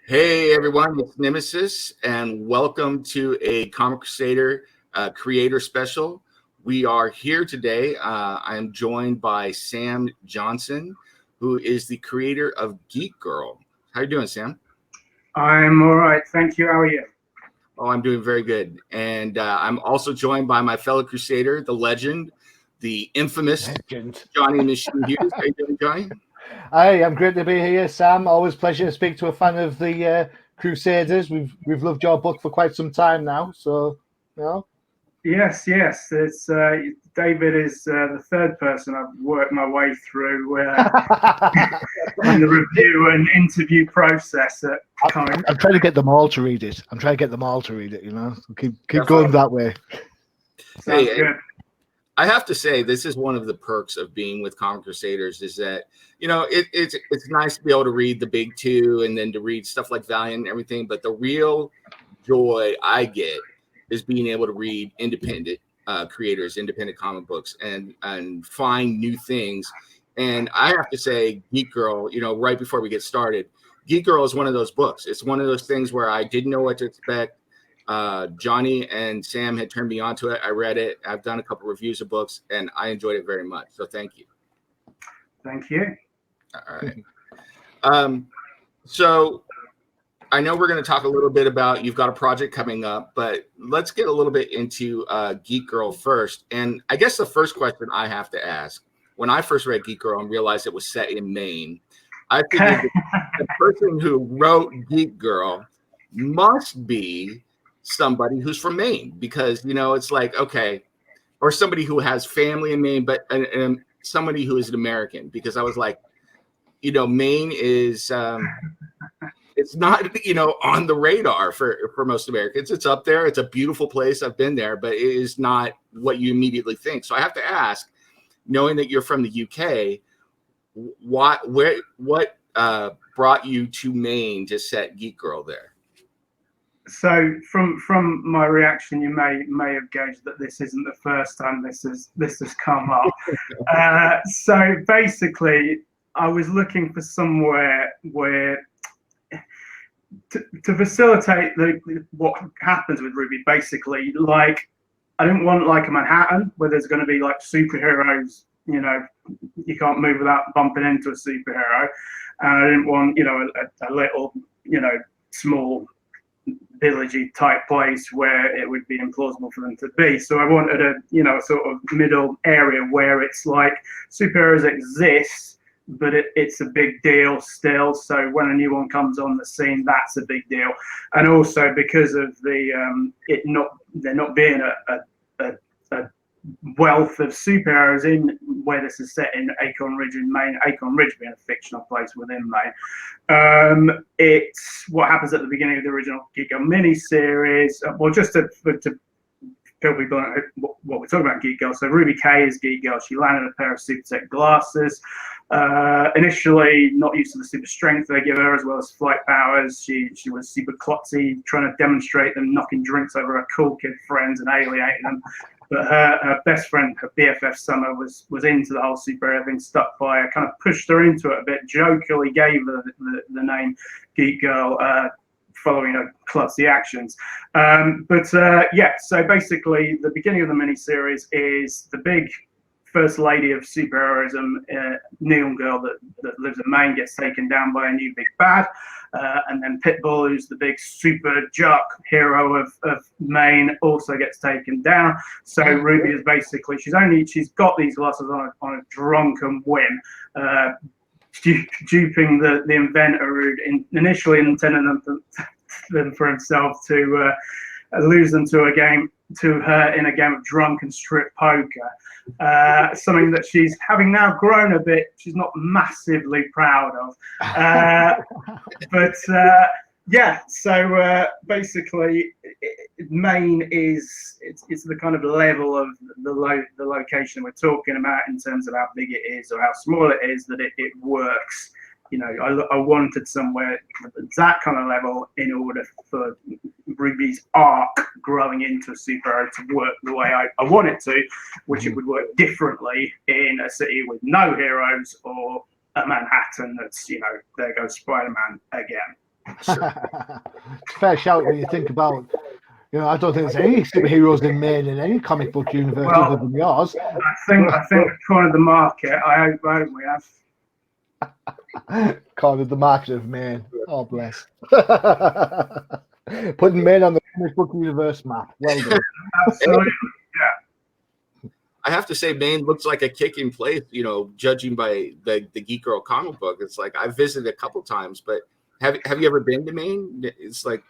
Hey everyone, it's Nemesis, and welcome to a Comic Crusader Creator Special. We are here today. I am joined by Sam Johnson, who is the creator of Geek Girl. How you doing, Sam? I'm all right, thank you. How are you? Oh, I'm doing very good. And I'm also joined by my fellow Crusader, the legend, the infamous Johnny Machine Hughes. How you doing, Johnny? Hi, I'm great to be here, Sam. Always a pleasure to speak to a fan of the Crusaders. We've loved your book for quite some time now, so you know. Yes. It's David is the third person I've worked my way through in the review and interview process at Comic. I'm trying to get them all to read it. You know. Keep going that way. Sounds good. I have to say, this is one of the perks of being with Comic Crusaders is that, you know, it's nice to be able to read the big two and then to read stuff like Valiant and everything. But the real joy I get is being able to read independent creators, independent comic books, and find new things. And I have to say, Geek Girl, you know, right before we get started, Geek Girl is one of those books. It's one of those things where I didn't know what to expect. Johnny and Sam had turned me on to it. I read it. I've done a couple reviews of books, and I enjoyed it very much. So thank you. Thank you. All right. So I know we're going to talk a little bit about you've got a project coming up, but let's get a little bit into Geek Girl first. And I guess the first question I have to ask, when I first read Geek Girl and realized it was set in Maine, I figured the person who wrote Geek Girl must be somebody who's from Maine, because, you know, it's like, okay, or somebody who has family in Maine, but and somebody who is an American, because I was like, you know, Maine is it's not, you know, on the radar for most Americans. It's up there. It's a beautiful place. I've been there, but it is not what you immediately think. So I have to ask, knowing that you're from the UK, what brought you to Maine to set Geek Girl there? So from my reaction, you may have gauged that this isn't the first time this has come up. So basically, I was looking for somewhere where to facilitate what happens with Ruby. Basically, like, I didn't want like a Manhattan where there's going to be like superheroes. You know, you can't move without bumping into a superhero, and I didn't want, you know, a little, you know, small villagey type place where it would be implausible for them to be. So I wanted a, you know, a sort of middle area where it's like superheroes exist, but it's a big deal still. So when a new one comes on the scene, that's a big deal. And also because of the there not being a wealth of superheroes in where this is set in Acorn Ridge in Maine, Acorn Ridge being a fictional place within Maine. It's what happens at the beginning of the original Geek Girl mini-series. Well, just to tell people what we're talking about Geek Girl. So Ruby K is Geek Girl. She landed a pair of super tech glasses. Initially not used to the super strength they give her, as well as flight powers. She was super klutzy, trying to demonstrate them, knocking drinks over her cool kid friends and alienating them. But her best friend, her BFF Summer, was into the whole superhero thing, stuck by her, kind of pushed her into it a bit, jokingly gave her the name Geek Girl, following her klutzy actions. Yeah, so basically the beginning of the miniseries is the big first lady of superheroism, Neon Girl that lives in Maine, gets taken down by a new big bad. And then Pitbull, who's the big super jock hero of Maine, also gets taken down. So Ruby is basically, she's got these glasses on a drunken whim, duping the inventor who initially intended them for himself, to lose them to her in a game of drunken strip poker. Something that she's, having now grown a bit, she's not massively proud of. Yeah, so basically, Maine is it's the kind of level of the location we're talking about in terms of how big it is or how small it is, that it works. You know, I wanted somewhere that kind of level in order for Ruby's arc growing into a superhero to work the way I want it to, which it would work differently in a city with no heroes or a Manhattan that's, you know, there goes SpiderMan again. Fair shout when you think about, you know, I don't think there's any superheroes in Maine in any comic book universe other than yours. I think we've cornered the market. I hope we have. Cornered the market of Maine. Oh, bless. Putting Maine on the comic book universe map. Well done. Absolutely. I have to say, Maine looks like a kicking place, you know, judging by the Geek Girl comic book. It's like I've visited a couple times, but have you ever been to Maine? It's like,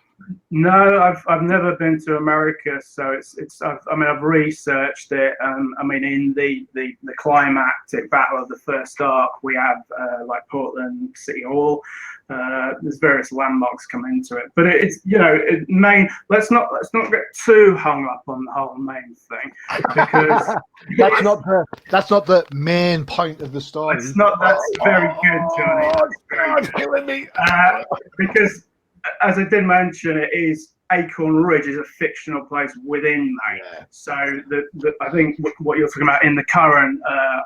no, I've never been to America, so I've researched it. I mean, in the climactic battle of the first arc, we have like Portland City Hall. There's various landmarks come into it, but it's, you know, Maine. Let's not get too hung up on the whole Maine thing, because that's not the main point of the story. That's very good, Johnny. It's killing me. Because, as I did mention, it is Acorn Ridge is a fictional place within Maine. Yeah. So I think what you're talking about in the current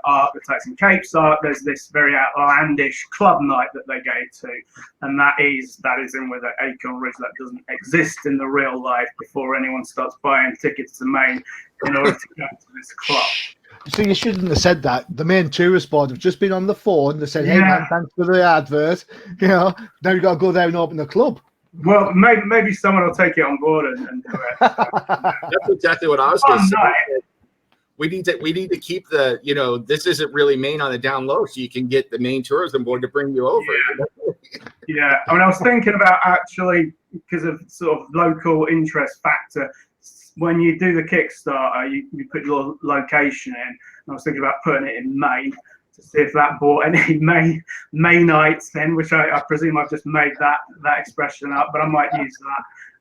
arc, the Turks and Capes arc, there's this very outlandish club night that they go to, and that is in with Acorn Ridge. That doesn't exist in the real life before anyone starts buying tickets to Maine in order to go to this club. So you shouldn't have said that. The main tourist board have just been on the phone. They said, "Hey man, thanks for the advert. You know, now you got to go there and open a club." Well, maybe someone will take it on board and do it. That's exactly what I was going to say. We need to keep the, you know, this isn't really Maine on the down low, so you can get the Maine tourism board to bring you over. Yeah. I mean, I was thinking about, actually, because of sort of local interest factor, when you do the Kickstarter, you put your location in. And I was thinking about putting it in Maine, to see if that brought any Mainites in, which I presume I've just made that expression up, but I might use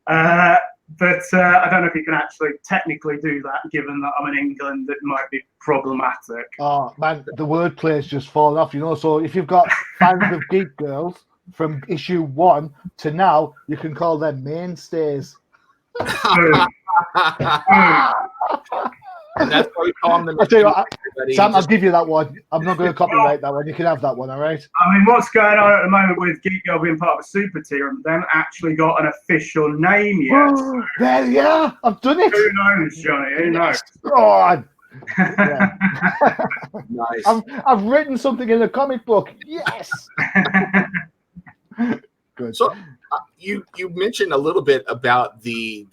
that. But I don't know if you can actually technically do that, given that I'm in England. It might be problematic. Oh man, the wordplay's just fallen off, you know. So if you've got fans of Geek Girls from issue 1 to now, you can call them mainstays. And that's why we call them. I'll tell you what, Sam, I'll give you that one. I'm not going to copyright that one. You can have that one, all right? I mean, what's going on at the moment with Geek Girl being part of a super tier? They haven't actually got an official name yet. So. There you are. I've done it. Who knows, Johnny? Who knows? God. Yeah. Nice. I've written something in a comic book. Yes. Good. So you mentioned a little bit about the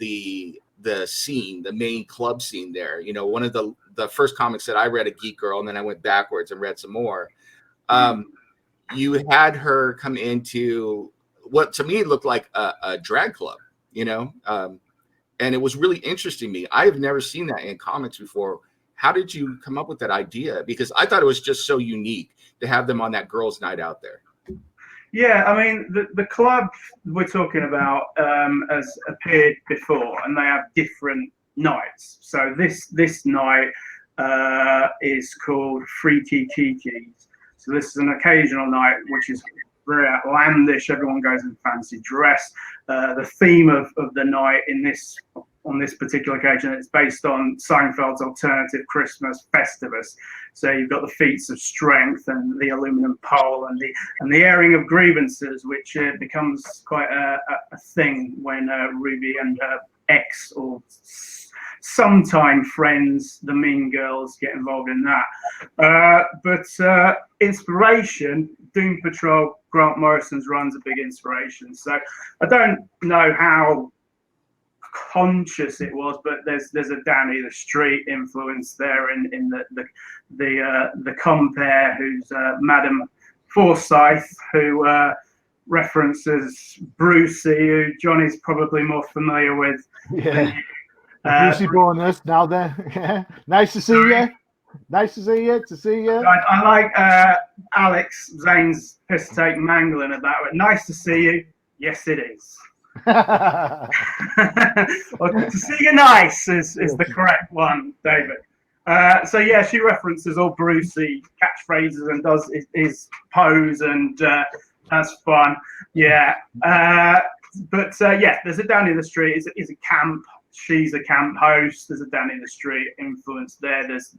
scene, the main club scene there. You know, one of the first comics that I read at Geek Girl, and then I went backwards and read some more. You had her come into what to me looked like a drag club, you know, and it was really interesting to me. I have never seen that in comics before. How did you come up with that idea? Because I thought it was just so unique to have them on that girls' night out there. Yeah, I mean, the club we're talking about has appeared before, and they have different nights. So this night is called Freaky Kiki's. So this is an occasional night, which is very outlandish. Everyone goes in fancy dress. The theme of the night on this particular occasion, it's based on Seinfeld's alternative Christmas Festivus. So you've got the feats of strength and the aluminum pole and the airing of grievances, which becomes quite a thing when Ruby and her ex or sometime friends, the Mean Girls, get involved in that. But inspiration, Doom Patrol, Grant Morrison's run's a big inspiration. So I don't know how conscious it was, but there's a Danny the Street influence there in the compare, who's Madam Forsyth, who references Brucey, who Johnny's probably more familiar with. Yeah, Brucey bonus now there. Nice to see you. Nice to see you. I like Alex Zane's piss take mangling at that. Nice to see you. Yes, it is. Well, to see you nice is the correct one, David. So yeah, she references all Brucey catchphrases and does his pose, and that's fun. Yeah. yeah, there's a Down in the Street is a camp. She's a camp host. There's a Down in the Street influence there. There's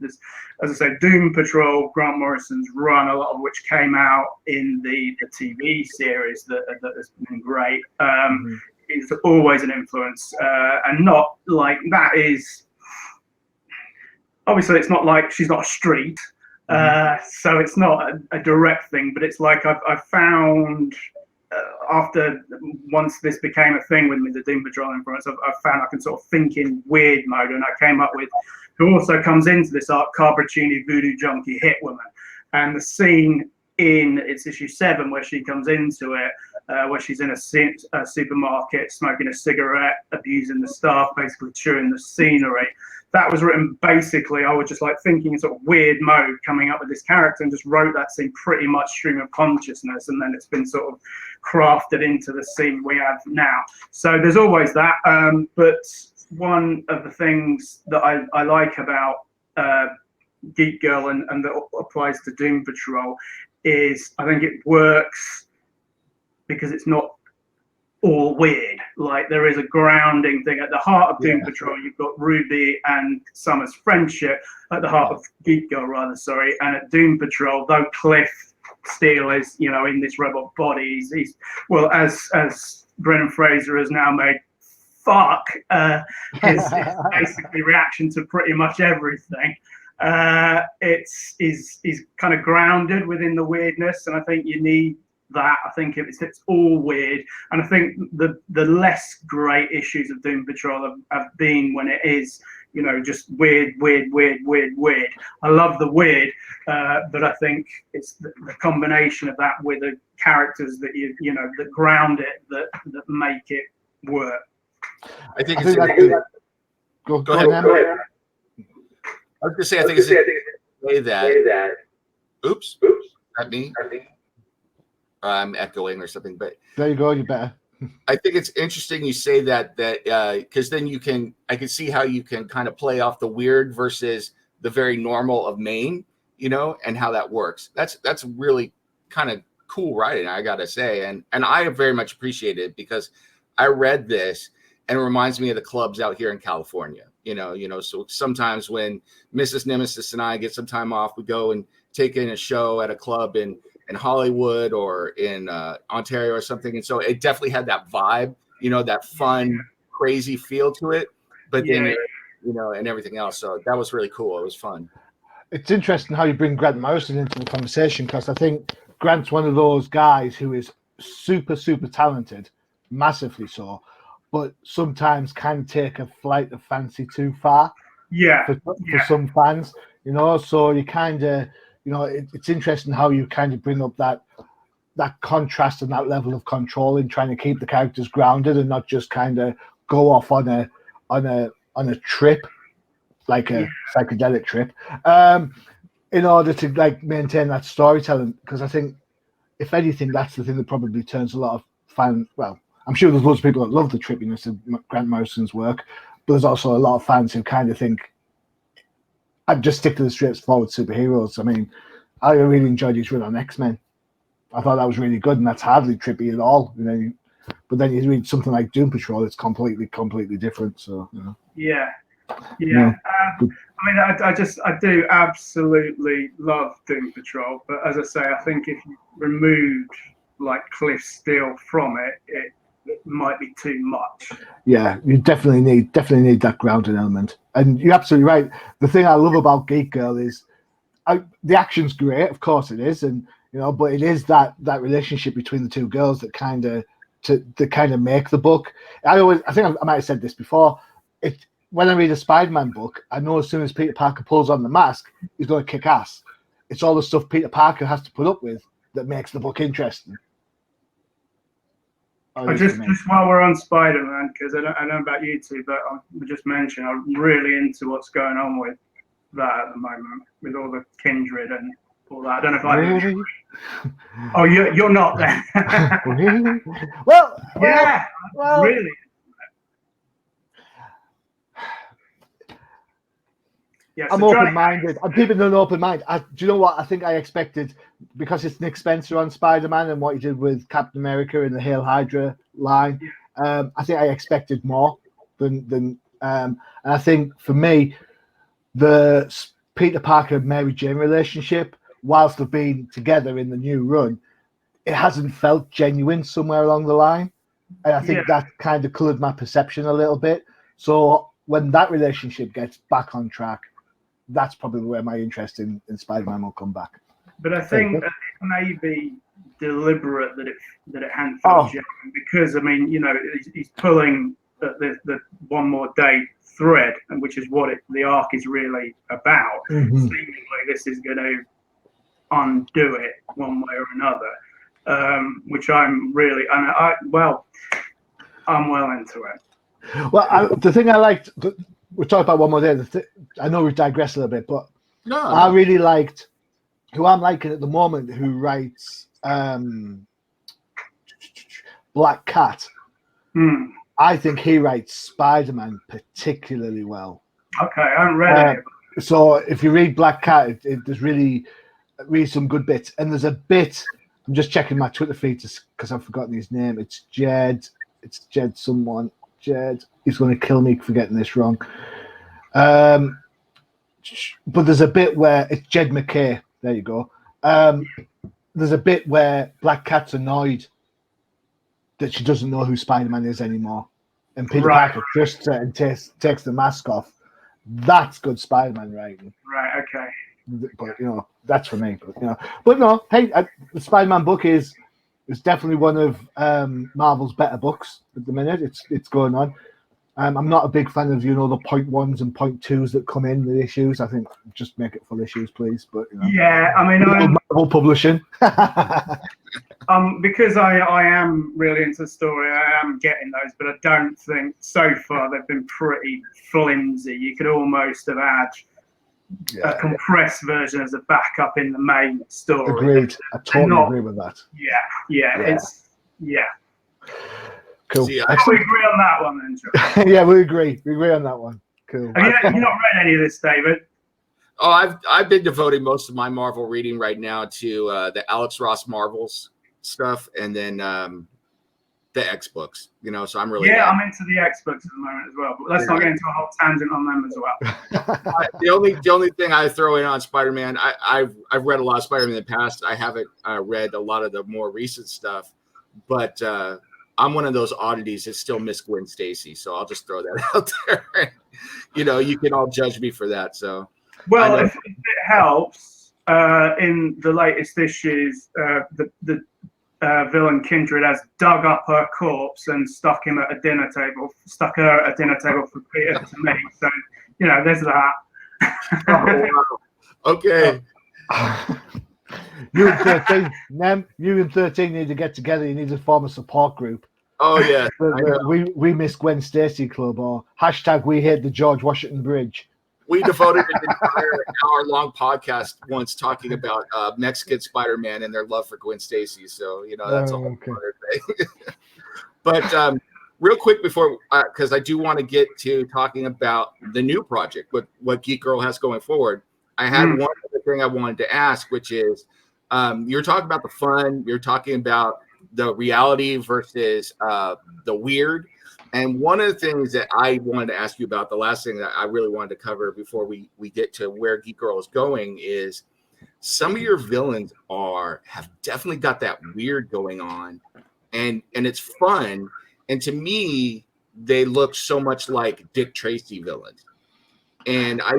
as I said, Doom Patrol, Grant Morrison's run, a lot of which came out in the TV series that has been great. It's always an influence, and not like that is. Obviously, it's not like she's not a street, so it's not a direct thing. But it's like I've found once this became a thing with me, the Doom Patrol influence, I've found I can sort of think in weird mode, and I came up with who also comes into this art, Carbuccini Voodoo Junkie Hit Woman, and the scene in it's issue 7 where she comes into it, where she's in a supermarket smoking a cigarette, abusing the staff, basically chewing the scenery. That was written basically, I was just like thinking in sort of weird mode, coming up with this character, and just wrote that scene pretty much stream of consciousness, and then it's been sort of crafted into the scene we have now. So there's always that, but one of the things that I like about Geek Girl and that applies to Doom Patrol is I think it works because it's not all weird. Like there is a grounding thing at the heart of Doom Patrol. You've got Ruby and Summer's friendship at the heart of Geek Girl, rather. Sorry, and at Doom Patrol, though Cliff Steele is, you know, in this robot body, he's well, as Brendan Fraser has now made fuck his basically reaction to pretty much everything. It's kind of grounded within the weirdness, and I think you need that. I think it's all weird, and I think the less great issues of Doom Patrol have been when it is, you know, just weird. I love the weird, but I think it's the combination of that with the characters that you know that ground it, that make it work. I think it's go ahead. I was gonna say I think it's say that. Oops, not me. I'm echoing or something, but there you go. You better. I think it's interesting you say that because then I can see how you can kind of play off the weird versus the very normal of Maine, you know, and how that works. That's really kind of cool writing, I gotta say, and I very much appreciate it because I read this and it reminds me of the clubs out here in California. You know, so sometimes when Mrs. Nemesis and I get some time off, we go and take in a show at a club in Hollywood or in Ontario or something. And so it definitely had that vibe, you know, that fun, crazy feel to it. But then, you know, and everything else. So that was really cool. It was fun. It's interesting how you bring Grant Morrison into the conversation, because I think Grant's one of those guys who is super, super talented, massively so, but sometimes can take a flight of fancy too far. For some fans, you know, so you kind of, you know, it's interesting how you kind of bring up that contrast and that level of control in trying to keep the characters grounded and not just kind of go off on a trip, like a psychedelic trip, in order to like maintain that storytelling. Because I think, if anything, that's the thing that probably turns a lot of fans. Well, I'm sure there's loads of people that love the trippiness of Grant Morrison's work, but there's also a lot of fans who kind of think, I'd just stick to the straightforward superheroes. I mean, I really enjoyed his run on X-Men. I thought that was really good, and that's hardly trippy at all. You know, but then you read something like Doom Patrol, it's completely different. So, you know. Yeah. I mean, I do absolutely love Doom Patrol, but as I say, I think if you removed like Cliff Steele from it might be too much. Yeah, you definitely need that grounding element, and you're absolutely right. The thing I love about Geek Girl is the action's great, of course it is, and you know, but it is that relationship between the two girls that kind of make the book. I think I might have said this before. When I read a Spider-Man book, I know as soon as Peter Parker pulls on the mask, he's going to kick ass. It's all the stuff Peter Parker has to put up with that makes the book interesting. Just while we're on Spider-Man, because I don't know about you two, but I just mentioned I'm really into what's going on with that at the moment, with all the kindred and all that. I don't know if really? Oh, you're not there. Really? Well, really. Yeah, I'm open-minded. I'm keeping an open mind. Do you know what? I think I expected, because it's Nick Spencer on Spider-Man and what he did with Captain America in the Hail Hydra line, I think I expected more than and I think for me, the Peter Parker and Mary Jane relationship, whilst they've been together in the new run, it hasn't felt genuine somewhere along the line. And I think that kind of coloured my perception a little bit. So when that relationship gets back on track, that's probably where my interest in Spider-Man will come back. But I think it may be deliberate that it hadn't felt genuine, because I mean, you know, he's pulling the one more day thread, and which is what the arc is really about. Seemingly, this is going to undo it one way or another, which I'm really, and I'm well into it. Well, the thing I liked, we'll talk about one more day. I know we digress a little bit, but I really liked who I'm liking at the moment, who writes Black Cat. I think he writes Spider-Man particularly well. Okay, I haven't read it. So if you read Black Cat, there's really some good bits. And there's a bit, I'm just checking my Twitter feed because I've forgotten his name. It's Jed. It's Jed someone. Jed. He's going to kill me for getting this wrong. But there's a bit where it's Jed McKay. There you go. There's a bit where Black Cat's annoyed that she doesn't know who Spider-Man is anymore. And Peter Parker trusts her and takes the mask off. That's good Spider-Man writing. Right, okay. But, you know, that's for me. But no, hey, the Spider-Man book is definitely one of Marvel's better books at the minute. It's going on. I'm not a big fan of, you know, the 0.1s and 0.2s that come in the issues. I think just make it full issues, please. But you know, yeah, I mean, Marvel publishing. Because I am really into the story, I am getting those, but I don't think so far they've been pretty flimsy. You could almost have had a compressed version as a backup in the main story. Agreed. I totally agree with that. Yeah. Cool. See, we agree on that one then, John. Yeah, we agree. We agree on that one. Cool. Have you not read any of this, David? Oh, I've been devoting most of my Marvel reading right now to the Alex Ross Marvels stuff, and then the X books. You know, so I'm really I'm into the X books at the moment as well. But let's not get into a whole tangent on them as well. The only thing I throw in on Spider-Man, I've read a lot of Spider-Man in the past. I haven't read a lot of the more recent stuff, but I'm one of those oddities that still miss Gwen Stacy, so I'll just throw that out there. You know, you can all judge me for that. So, well, if it helps, in the latest issues, the villain Kindred has dug up her corpse and stuck her at a dinner table for Peter to meet. So, you know, there's that. Oh, wow. Okay. You and 13, Nem, you and 13 need to get together. You need to form a support group. Oh, yeah. We miss Gwen Stacy Club, or hashtag we hate the George Washington Bridge. We devoted an entire hour-long podcast once talking about Mexican Spider-Man and their love for Gwen Stacy. So, you know, that's a whole other thing. But real quick before, because I do want to get to talking about the new project, what Geek Girl has going forward. I had one other thing I wanted to ask, which is you're talking about the fun, you're talking about the reality versus the weird. And one of the things that I wanted to ask you about, the last thing that I really wanted to cover before we get to where Geek Girl is going, is some of your villains have definitely got that weird going on, and it's fun. And to me, they look so much like Dick Tracy villains. And I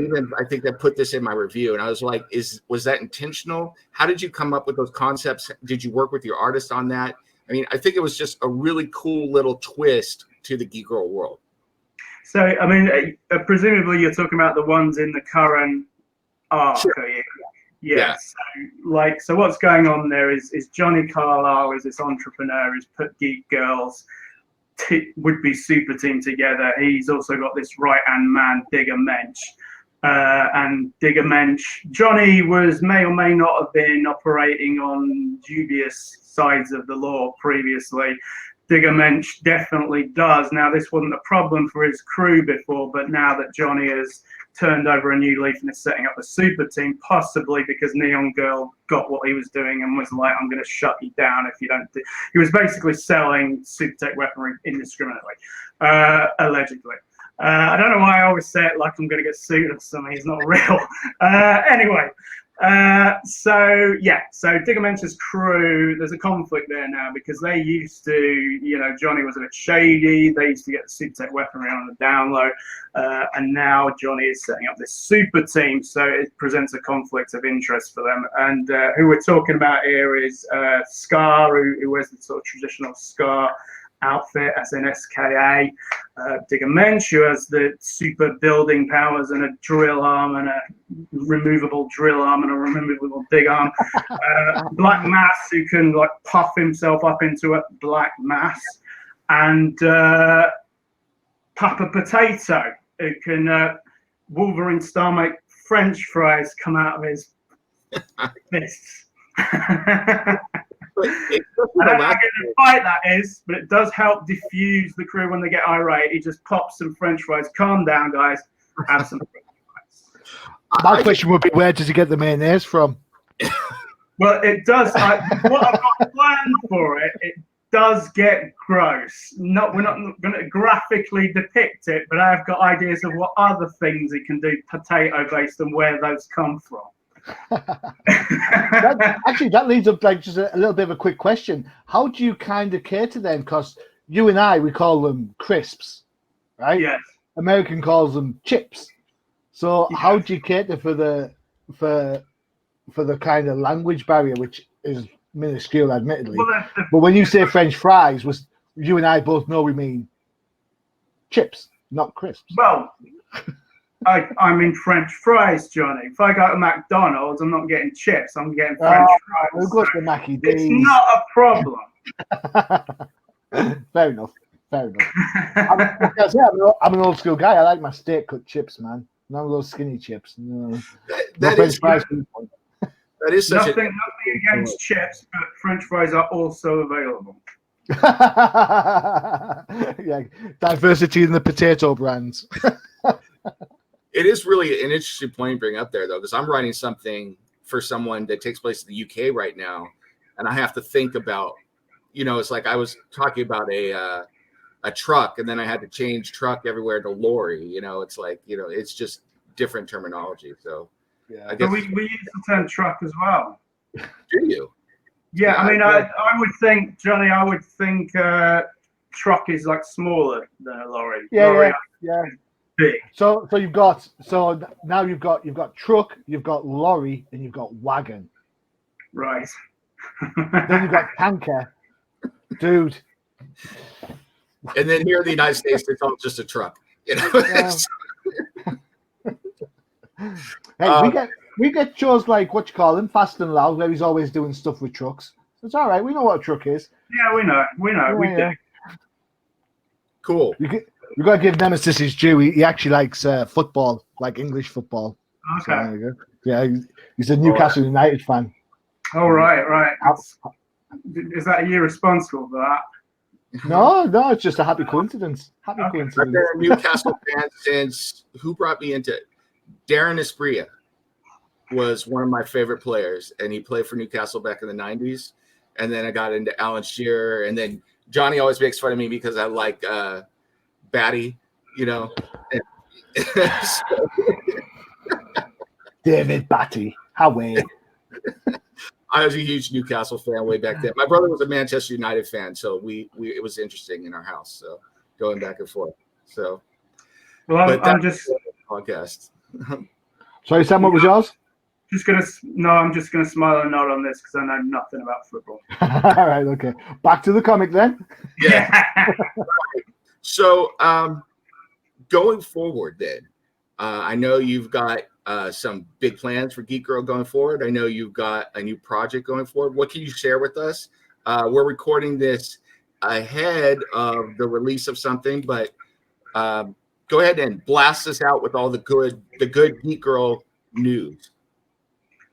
think I put this in my review, and I was like, was that intentional? How did you come up with those concepts? Did you work with your artist on that? I mean, I think it was just a really cool little twist to the Geek Girl world. So, I mean, presumably you're talking about the ones in the current arc. Sure. Yeah. So what's going on there is Johnny Carlisle is this entrepreneur who's put Geek Girls would-be super team together. He's also got this right-hand man, Digger Mensch. And Digger Mensch, Johnny may or may not have been operating on dubious sides of the law previously. Digger Mensch definitely does. Now, this wasn't a problem for his crew before, but now that Johnny has turned over a new leaf and is setting up a super team, possibly because Neon Girl got what he was doing and was like, I'm going to shut you down if you don't do. He was basically selling super tech weaponry indiscriminately, allegedly. I don't know why I always say it like I'm going to get sued or something. It's not real. Anyway, so Diggermentor's crew, there's a conflict there now because they used to, Johnny was a bit shady. They used to get the super tech weaponry on the down low. And now Johnny is setting up this super team. So it presents a conflict of interest for them. And who we're talking about here is Scar, who wears the sort of traditional Scar outfit, as in SKA. Diggermensch, who has the super building powers and a drill arm and a removable drill arm and a removable dig arm. Black Mass, who can like puff himself up into a black mass. And Papa Potato, who can Wolverine style make French fries come out of his fists. I don't know how good a fight that is, but it does help diffuse the crew when they get irate. He just pops some French fries. Calm down, guys. Have some French fries. My question would be, where does he get the mayonnaise from? Well, it does. What I've got planned for it, it does get gross. We're not going to graphically depict it, but I've got ideas of what other things he can do potato-based and where those come from. That leads up like just a little bit of a quick question. How do you kind of cater them? Because you and I, we call them crisps, right? Yes. American calls them chips. So yes. How do you cater for the kind of language barrier, which is minuscule, admittedly? Well, but when you say French fries, you and I both know we mean chips, not crisps. Well, I mean French fries, Johnny. If I go to McDonald's, I'm not getting chips. I'm getting French fries. We'll go to Mackie D's. It's not a problem. Fair enough. I'm an old school guy. I like my steak cut chips, man. None of those skinny chips. No. That is such nothing against chips, but French fries are also available. Yeah, diversity in the potato brands. It is really an interesting point to bring up there, though, because I'm writing something for someone that takes place in the UK right now, and I have to think about, it's like I was talking about a truck, and then I had to change truck everywhere to lorry. It's like, it's just different terminology. So, yeah, I guess we use the term truck as well. Do you? Yeah, I mean, I would think, Johnny, truck is like smaller than a lorry. Yeah. Big. So now you've got truck, you've got lorry, and you've got wagon. Right. Then you've got tanker, dude. And then here in the United States, it's all just a truck. Hey, we get shows like what you call him, Fast and Loud, where he's always doing stuff with trucks. It's all right. We know what a truck is. Yeah, we know. We do. Cool. We've got to give Nemesis his due. He actually likes football, like English football. Okay. So there you go. Yeah, he's a Newcastle United fan. Oh, right. Is that you responsible for that? No, it's just a happy coincidence. Coincidence. I've been a Newcastle fan since, who brought me into it? Darren Espria was one of my favorite players, and he played for Newcastle back in the 90s. And then I got into Alan Shearer, and then Johnny always makes fun of me because I like Batty, David Batty, how way. I was a huge Newcastle fan way back then. My brother was a Manchester United fan, so it was interesting in our house. So going back and forth. So, well, I'm just podcast. Sorry, Sam, what was yours? I'm just gonna smile and nod on this because I know nothing about football. All right, okay. Back to the comic then. Yeah. So, going forward, then, I know you've got some big plans for Geek Girl going forward. I know you've got a new project going forward. What can you share with us? We're recording this ahead of the release of something, but go ahead and blast us out with all the good Geek Girl news.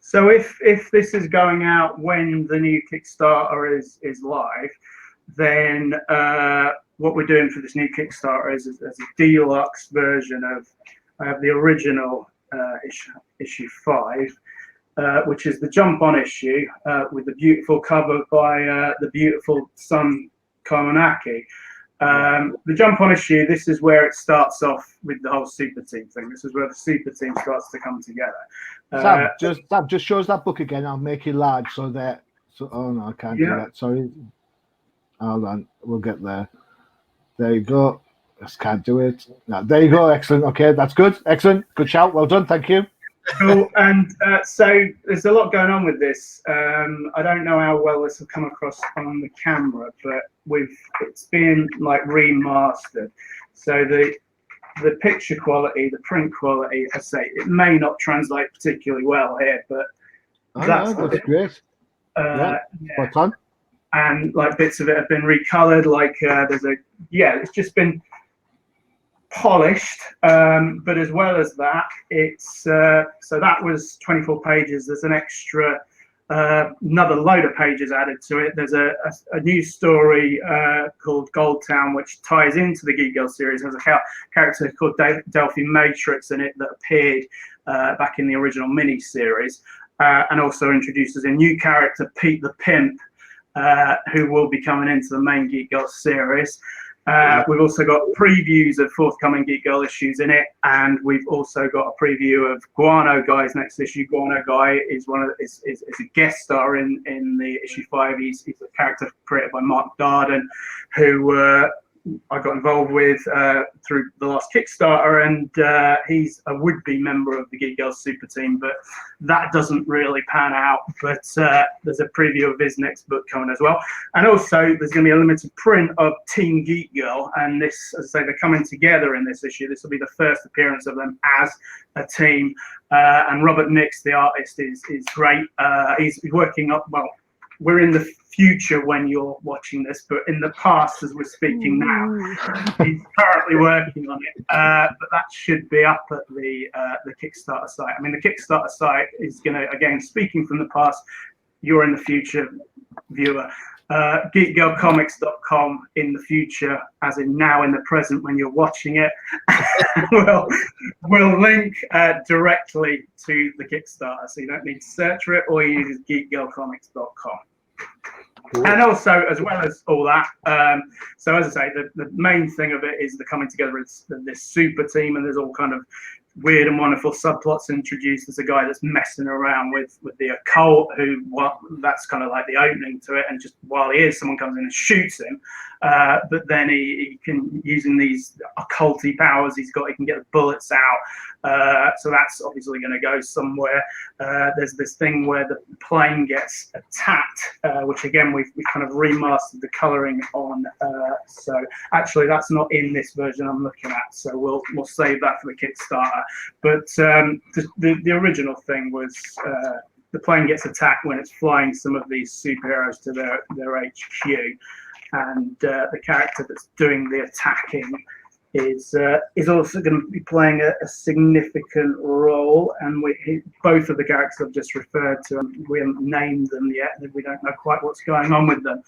So if this is going out when the new Kickstarter is live, then what we're doing for this new Kickstarter is a deluxe version of I have the original issue 5, which is the Jump On issue with the beautiful cover by the beautiful Sun Komanaki. The Jump On issue, this is where it starts off with the whole super team thing. This is where the super team starts to come together. Sam, just show us that book again. I'll make it large so that. So, oh no, I can't do that. Sorry. Hold on, we'll get there. There you go. Just can't do it. No, there you go. Excellent. Okay, that's good. Excellent. Good shout. Well done. Thank you. Cool. And so there's a lot going on with this. I don't know how well this will come across on the camera, but it's been like remastered. So the picture quality, the print quality, I say it may not translate particularly well here, but that's great. What's on? And like bits of it have been recolored. Like it's just been polished, but as well as that, it's so that was 24 pages. There's an extra another load of pages added to it. There's a new story called Gold Town, which ties into the Geek Girl series. There's a character called Delphi Matrix in it that appeared back in the original mini series, and also introduces a new character, Pete the Pimp, who will be coming into the main Geek Girl series. We've also got previews of forthcoming Geek Girl issues in it, and we've also got a preview of Guano Guy's next issue. Guano Guy is is a guest star in the issue 5. He's a character created by Mark Darden, who I got involved with through the last Kickstarter, and he's a would-be member of the Geek Girl super team, but that doesn't really pan out. But there's a preview of his next book coming as well, and also there's going to be a limited print of Team Geek Girl, and this, as I say, they're coming together in this issue. This will be the first appearance of them as a team, and Robert Nix, the artist, is great. He's working up, well, we're in the future when you're watching this, but in the past as we're speaking now, he's currently working on it. But that should be up at the Kickstarter site. I mean, the Kickstarter site is going to, again, speaking from the past, you're in the future viewer. GeekGirlComics.com in the future, as in now in the present when you're watching it, will link directly to the Kickstarter, so you don't need to search for it. All you need is GeekGirlComics.com. Cool. And also, as well as all that, so as I say, the main thing of it is the coming together of this super team, and there's all kind of weird and wonderful subplots introduced. There's a guy that's messing around with the occult, that's kind of like the opening to it, and just while he is, someone comes in and shoots him, but then he can, using these occulty powers he's got, he can get the bullets out, so that's obviously going to go somewhere. There's this thing where the plane gets attacked, which again we've kind of remastered the coloring on, so actually that's not in this version I'm looking at, so we'll save that for the Kickstarter. But the original thing was the plane gets attacked when it's flying some of these superheroes to their HQ, and the character that's doing the attacking is also going to be playing a significant role, and both of the characters I've just referred to, we haven't named them yet, we don't know quite what's going on with them.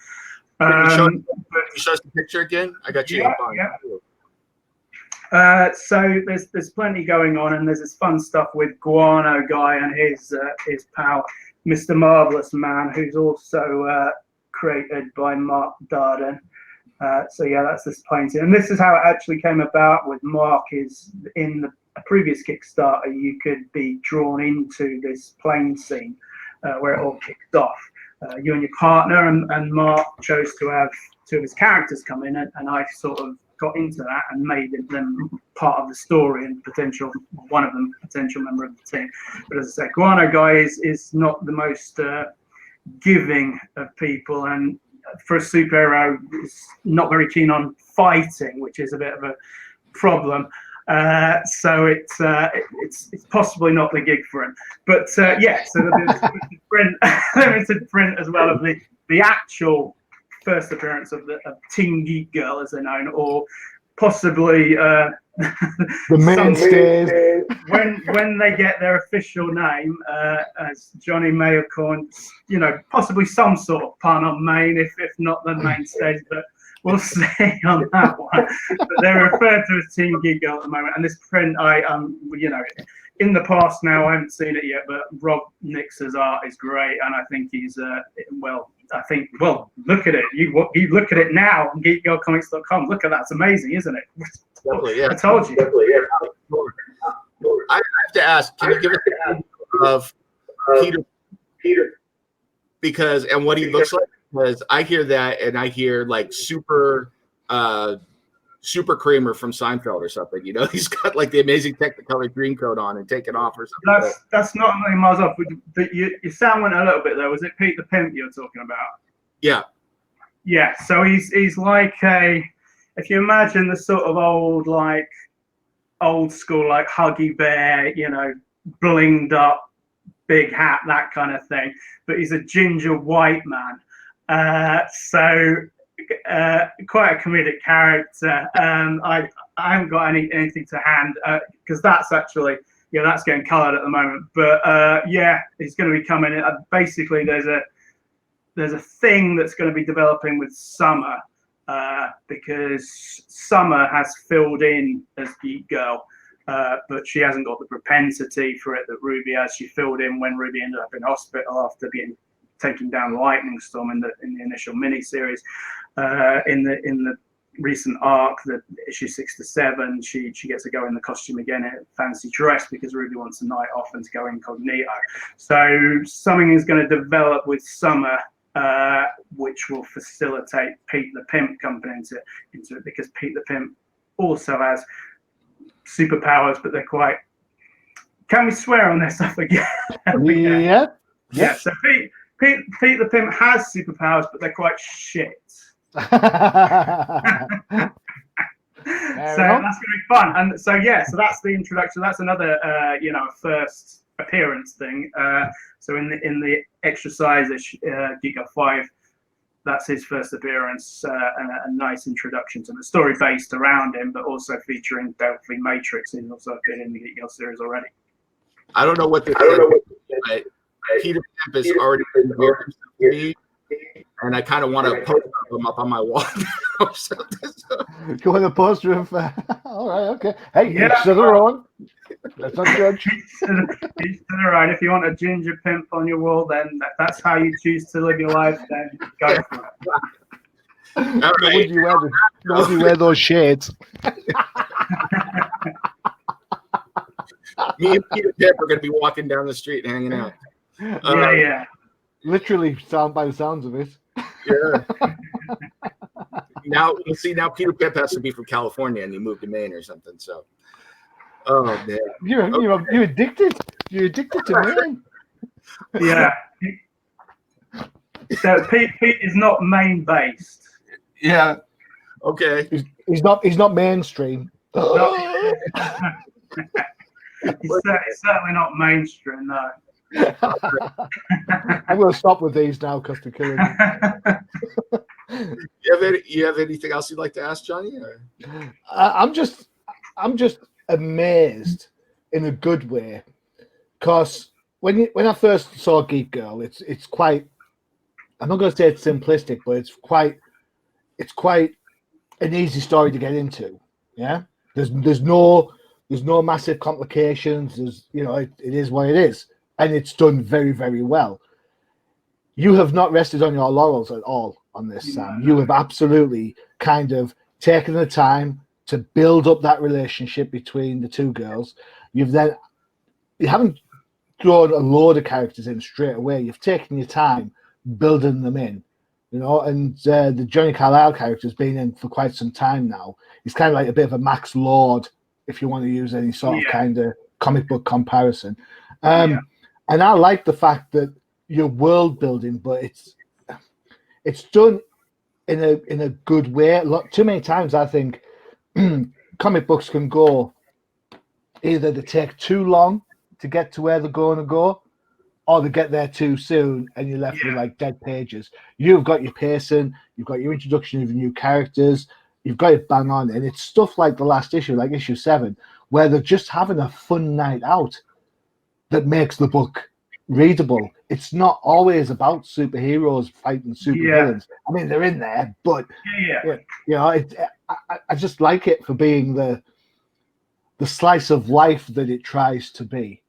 Can you show us the picture again? I got you. Yeah. So there's plenty going on, and there's this fun stuff with Guano Guy and his pal, Mr. Marvelous Man, who's also created by Mark Darden. So yeah, that's this painting, and this is how it actually came about. With Mark, is in the previous Kickstarter, you could be drawn into this plane scene where it all kicked off. You and your partner, and Mark chose to have two of his characters come in, and I sort of got into that and made them part of the story and one of them potential member of the team. But as I said, Guano Guy is not the most giving of people, and for a superhero is not very keen on fighting, which is a bit of a problem. So it's possibly not the gig for him. But yeah, so there's limited print as well of the actual first appearance of Team Geek Girl, as they're known, or possibly the mainstays when they get their official name, as Johnny may have coined, possibly some sort of pun on Maine, if not the mainstays. But we'll see on that one. But they're referred to as Team Geek Girl at the moment. And this print, you know, in the past now, I haven't seen it yet, but Rob Nix's art is great, and I think he's well, look at it. You look at it now on geekgirlcomics.com. Look at that. It's amazing, isn't it? Definitely, yeah. I told you. Definitely, yeah. I have to ask, can you give us a name of Peter? Because, and what he looks like, because I hear that, and I hear like super Kramer from Seinfeld or something. You know, he's got like the amazing Technicolor green coat on and taking off or something. That's not a million miles off. But your sound went a little bit though. Was it Pete the Pimp you were talking about? Yeah. Yeah. So he's like if you imagine the sort of old school like Huggy Bear, you know, blinged up, big hat, that kind of thing. But he's a ginger white man. So quite a comedic character. I haven't got anything to hand because that's actually, yeah, that's getting coloured at the moment. But yeah, it's going to be coming. Basically, there's a thing that's going to be developing with Summer because Summer has filled in as Geek Girl, but she hasn't got the propensity for it that Ruby has. She filled in when Ruby ended up in hospital after being taking down Lightning Storm in the initial miniseries. In the recent arc, the issue 6 to 7, she gets to go in the costume again in fancy dress because Ruby wants a night off and to go incognito. So something is going to develop with Summer, which will facilitate Pete the Pimp coming into it because Pete the Pimp also has superpowers, but they're quite. Can we swear on this? I forget. Yeah. So Pete the Pimp has superpowers, but they're quite shit. So that's going to be fun. And so so that's the introduction. That's another first appearance thing. So in the extra size Geek Girl 5, that's his first appearance and a nice introduction to the story based around him, but also featuring Delphi Matrix, who's also appeared in the Geek Girl series already. I don't know what this is, but Peter Pimp has already been here, and I kind of want to post him up on my wall. You want a poster of? All right, okay. Hey, each to their own. Let's not judge. Each to their own. If you want a ginger pimp on your wall, then that's how you choose to live your life. Then go for it. All right. Would you wear those shades? Me and Peter Pimp are going to be walking down the street and hanging out. Yeah. Literally, by the sounds of it. Yeah. Now Peter Pimp has to be from California and he moved to Maine or something. So, oh man, you're addicted. You're addicted to Maine. Yeah. So Pete is not Maine based. Yeah. Okay. He's not mainstream. He's certainly not mainstream, no. I'm going to stop with these now because they're killing me. You have anything else you'd like to ask, Johnny? I'm just amazed in a good way because when I first saw Geek Girl, it's quite. I'm not going to say it's simplistic, but it's quite an easy story to get into. Yeah, there's no massive complications. It is what it is. And it's done very, very well. You have not rested on your laurels at all on this, Sam. You have absolutely kind of taken the time to build up that relationship between the two girls. You haven't thrown a load of characters in straight away. You've taken your time building them in, and the Johnny Carlisle character has been in for quite some time now. He's kind of like a bit of a Max Lord, if you want to use any sort of kind of comic book comparison. And I like the fact that you're world building, but it's done in a good way. Too many times I think comic books can go either they take too long to get to where they're going to go, or they get there too soon and you're left with like dead pages. You've got your pacing, you've got your introduction of new characters, you've got it bang on, and it's stuff like the last issue, like issue 7, where they're just having a fun night out that makes the book readable. It's not always about superheroes fighting supervillains. I mean, they're in there, but you know, I just like it for being the slice of life that it tries to be.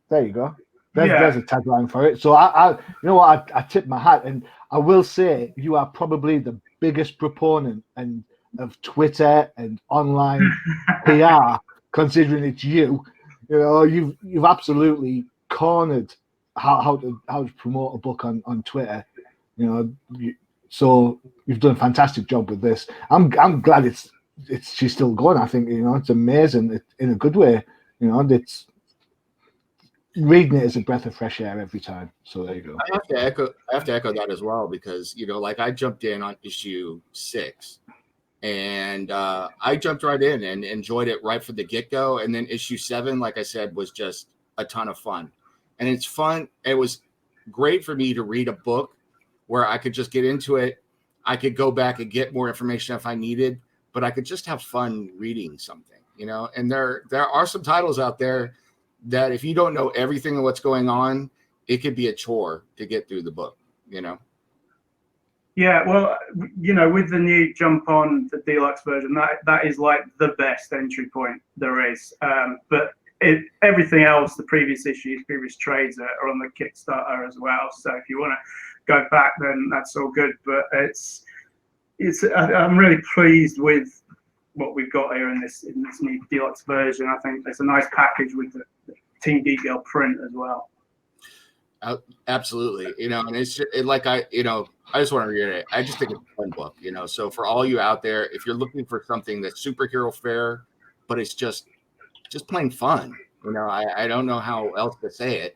There you go. There's a tagline for it. So I you know what, I tip my hat, and I will say you are probably the biggest proponent of Twitter and online PR, considering it's you. You know, you've absolutely cornered how to promote a book on Twitter. You know, so you've done a fantastic job with this. I'm glad she's still going. I think, you know, it's amazing in a good way. You know, it's reading it is a breath of fresh air every time. So there you go. I have to echo that as well, because, you know, like I jumped in on issue 6, and I jumped right in and enjoyed it right from the get-go. And then issue 7, like I said, was just a ton of fun. And it's fun. It was great for me to read a book where I could just get into it. I could go back and get more information if I needed, but I could just have fun reading something, you know. And there are some titles out there that if you don't know everything of what's going on, it could be a chore to get through the book, you know. Yeah, well, you know, with the new jump on the deluxe version, that is like the best entry point there is. But everything else, the previous issues, previous trades are on the Kickstarter as well. So if you want to go back, then that's all good. But I'm really pleased with what we've got here in this new deluxe version. I think it's a nice package with the Team Geek Girl print as well. Absolutely, you know, and it's just, I just want to reiterate, I just think it's a fun book, you know. So for all you out there, if you're looking for something that's superhero fare, but it's just plain fun, you know, I don't know how else to say it.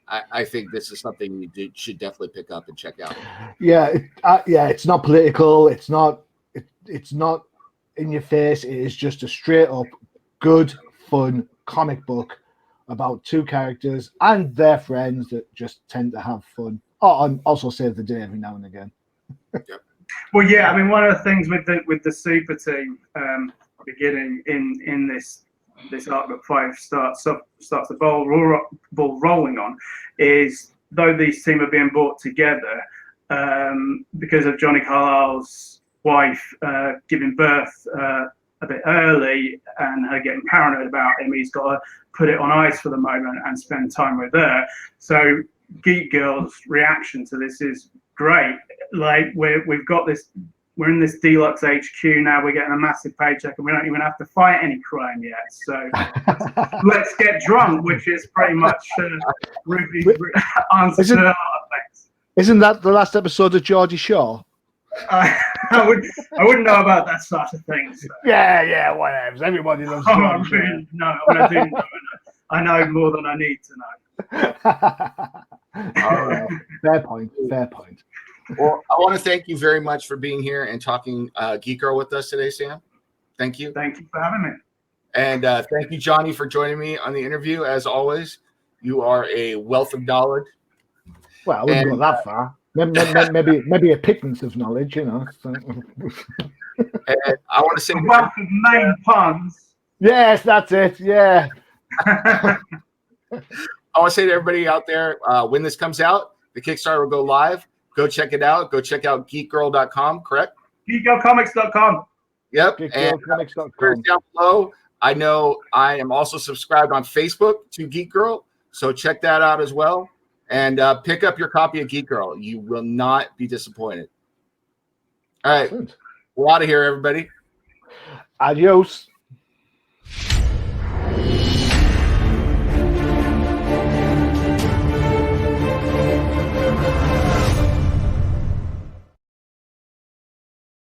I think this is something you should definitely pick up and check out. Yeah, it's not political. It's not in your face. It is just a straight up good, fun comic book about two characters and their friends that just tend to have fun. Oh, and also save the day every now and again. Yep. Well, yeah, I mean, one of the things with the super team beginning in this arc book 5 starts the ball rolling on is, though these team are being brought together because of Johnny Carlisle's wife giving birth a bit early and her getting paranoid about him, he's got to put it on ice for the moment and spend time with her. So Geek Girl's reaction to this is great. Like we've got this, we're in this deluxe HQ now, we're getting a massive paycheck and we don't even have to fight any crime yet. So let's get drunk, which is pretty much Ruby's answer to a lot of things. Isn't that the last episode of Geordie Shore? I wouldn't know about that sort of thing. So. Yeah, whatever. Everybody loves Geordie Shore. Really, no, I do know. I know more than I need to know. Fair point. Well, I want to thank you very much for being here and talking Geek Girl with us today, Sam. Thank you. Thank you for having me. And thank you, Johnny, for joining me on the interview. As always, you are a wealth of knowledge. Well, I wouldn't go that far. Maybe a pittance of knowledge, you know. So. And I want to say, wealth of Maine puns. Yes, that's it. Yeah. I want to say to everybody out there, when this comes out, the Kickstarter will go live. Go check it out. Go check out geekgirl.com, correct? geekgirlcomics.com. Yep. And down below, I know I am also subscribed on Facebook to Geek Girl, so check that out as well. And pick up your copy of Geek Girl. You will not be disappointed. All right. We're out of here, everybody. Adios.